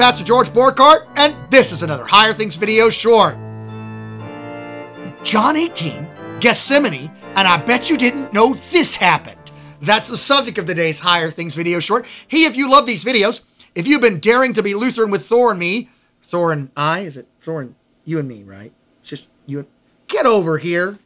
Pastor George Borkart, and this is another Higher Things video short. John 18, Gethsemane, and I bet you didn't know this happened. That's the subject of today's Higher Things video short. Hey, if you love these videos, if you've been daring to be Lutheran with Thor and me, Thor and I, is it Thor and you and me, right? It's just you and... Get over here.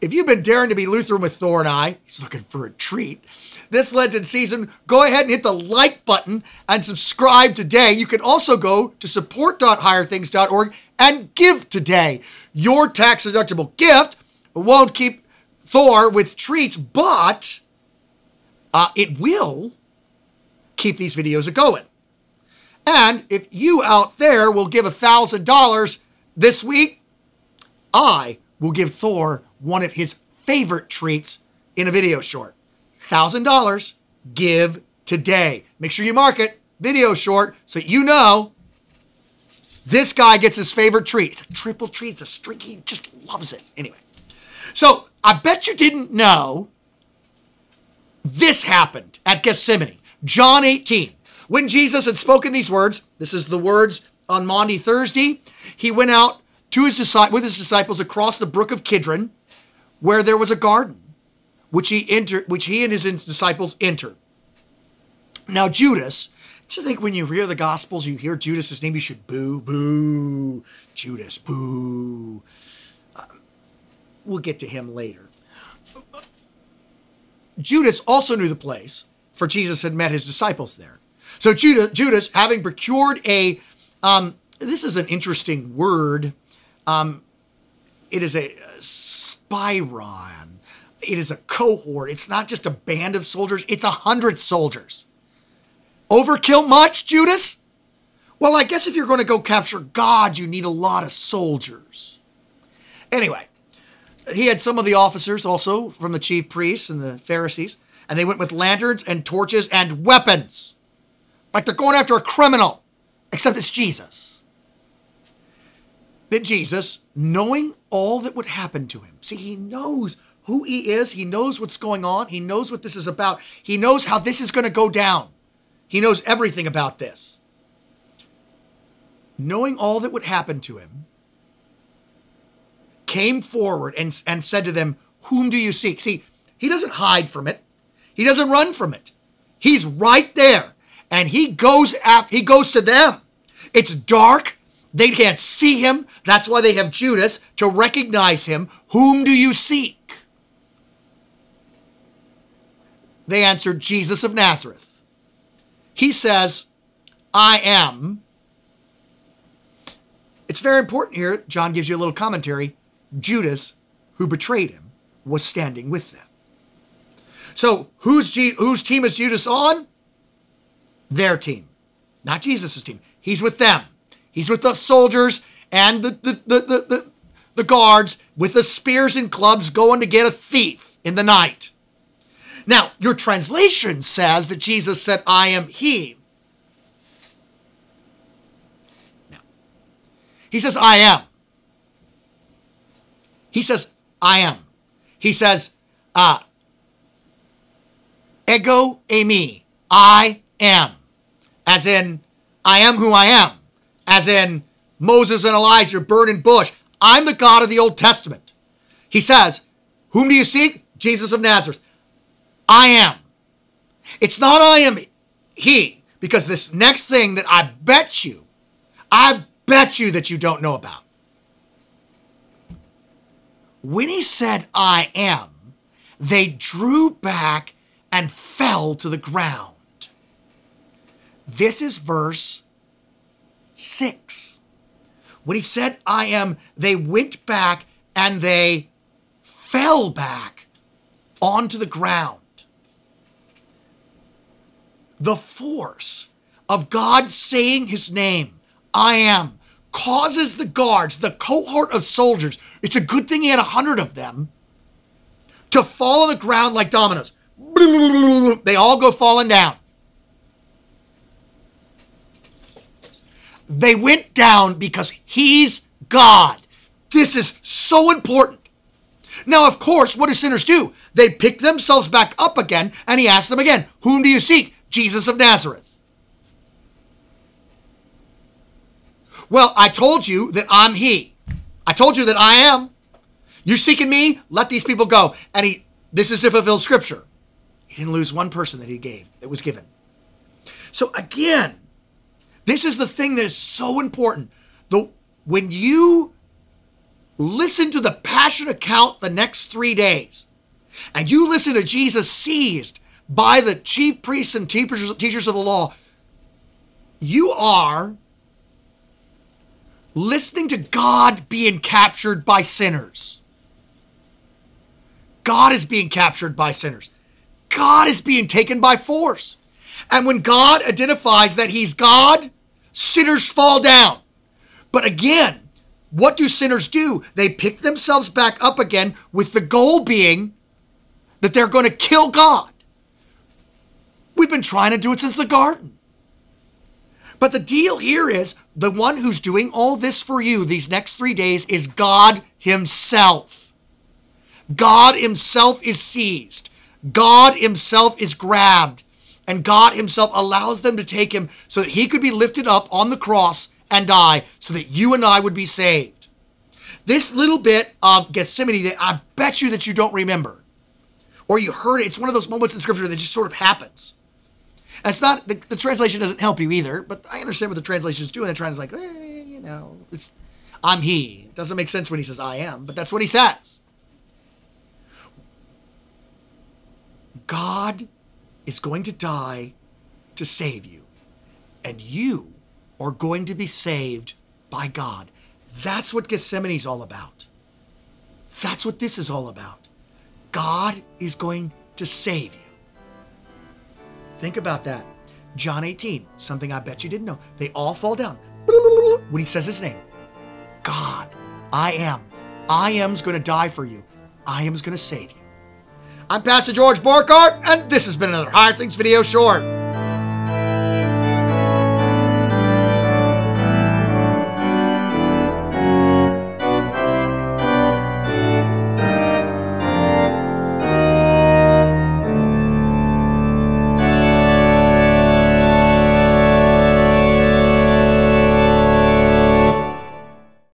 If you've been daring to be Lutheran with Thor and I, he's looking for a treat. This Lenten season, go ahead and hit the like button and subscribe today. You can also go to support.higherthings.org and give today. Your tax-deductible gift won't keep Thor with treats, but it will keep these videos going. And if you out there will give $1,000 this week, I will give Thor one of his favorite treats in a video short. $1,000, give today. Make sure you mark it, video short, so you know this guy gets his favorite treat. It's a triple treat, it's a string, he just loves it. Anyway, so I bet you didn't know this happened at Gethsemane. John 18, when Jesus had spoken these words, this is the words on Maundy Thursday, he went out to with his disciples across the brook of Kidron, where there was a garden, which he and his disciples entered. Now Judas, do you think when you hear the Gospels, you hear Judas's name, you should boo, boo, Judas, boo. We'll get to him later. Judas also knew the place, for Jesus had met his disciples there. So Judas, having procured a, this is an interesting word. It is a spiron. It is a cohort. It's not just a band of soldiers. It's 100 soldiers. Overkill much, Judas? Well, I guess if you're going to go capture God, you need a lot of soldiers. Anyway, he had some of the officers also from the chief priests and the Pharisees, and they went with lanterns and torches and weapons. Like they're going after a criminal, except it's Jesus. Then Jesus, knowing all that would happen to him, see, he knows who he is. He knows what's going on. He knows what this is about. He knows how this is going to go down. He knows everything about this. Knowing all that would happen to him, came forward and said to them, whom do you seek? See, he doesn't hide from it. He doesn't run from it. He's right there. And he goes to them. It's dark. They can't see him. That's why they have Judas to recognize him. Whom do you seek? They answered, Jesus of Nazareth. He says, I am. It's very important here. John gives you a little commentary. Judas, who betrayed him, was standing with them. So whose team is Judas on? Their team, not Jesus's team. He's with them. He's with the soldiers and the guards with the spears and clubs going to get a thief in the night. Now, your translation says that Jesus said, I am he. Now, he says, I am. He says, I am. He says, ego eimi, I am. As in, I am who I am. As in, Moses and Elijah, burning bush. I'm the God of the Old Testament. He says, whom do you seek? Jesus of Nazareth. I am. It's not I am he, because this next thing that I bet you that you don't know about. When he said, I am, they drew back and fell to the ground. This is verse 6. When he said, I am, they went back and they fell back onto the ground. The force of God saying his name, I am, causes the guards, the cohort of soldiers, it's a good thing he had 100 of them, to fall on the ground like dominoes. They all go falling down. They went down because he's God. This is so important. Now, of course, what do sinners do? They pick themselves back up again, and he asks them again, whom do you seek? Jesus of Nazareth. Well, I told you that I'm he. I told you that I am. You're seeking me? Let these people go. And this is to fulfill scripture. He didn't lose one person that was given. So again, this is the thing that is so important. When you listen to the Passion account the next 3 days, and you listen to Jesus seized by the chief priests and teachers of the law, you are listening to God being captured by sinners. God is being captured by sinners. God is being taken by force. And when God identifies that he's God, sinners fall down. But again, what do sinners do? They pick themselves back up again with the goal being that they're going to kill God. We've been trying to do it since the garden. But the deal here is the one who's doing all this for you these next 3 days is God himself. God himself is seized. God himself is grabbed. And God himself allows them to take him so that he could be lifted up on the cross and die so that you and I would be saved. This little bit of Gethsemane that I bet you that you don't remember, or you heard it, it's one of those moments in scripture that just sort of happens. And it's not, the translation doesn't help you either, but I understand what the translation is doing. They're trying to like, I'm he. It doesn't make sense when he says I am, but that's what he says. God is going to die to save you, and you are going to be saved by God. That's what Gethsemane is all about. That's what this is all about. God is going to save you. Think about that. John 18, something I bet you didn't know. They all fall down when he says his name. God, I am's going to die for you. I am's going to save you. I'm Pastor George Borkart, and this has been another Higher Things Video Short.